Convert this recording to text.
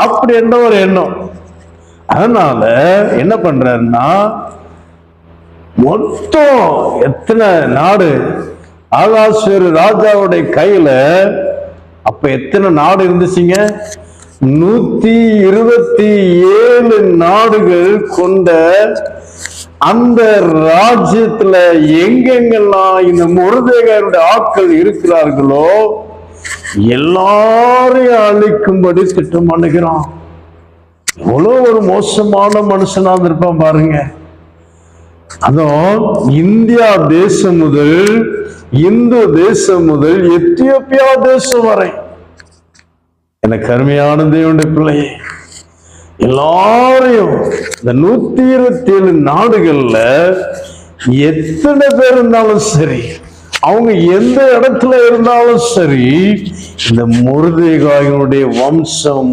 அப்படி என்ற ஒரு எண்ணம். அதனால என்ன பண்றாருன்னா, மொத்தம் எத்தனை நாடு ஆகாஸ்வேரு ராஜாவுடைய கையில அப்ப எத்தனை நாடு இருந்துச்சுங்க? 127 நாடுகள் கொண்ட அந்த ராஜ்யத்துல எங்கெங்கெல்லாம் இந்த மொர்தெகாயுடைய ஆட்கள் இருக்கிறார்களோ எல்லாரையும் அழிக்கும்படி திட்டம் பண்ணுகிறான். எவ்வளவு ஒரு மோசமான மனுஷனா இருப்பான் பாருங்க. அதுவும் இந்தியா தேசம் முதல், இந்து தேசம் முதல், எத்தியோப்பியா தேசம் வரை, எனக்கு அருமையான தேவனுடைய பிள்ளையே, எல்லாரையும் இந்த 127 நாடுகள்ல எத்தனை பேர் இருந்தாலும் சரி, அவங்க எந்த இடத்துல இருந்தாலும் சரி, இந்த மொர்தெகாயுடைய வம்சம்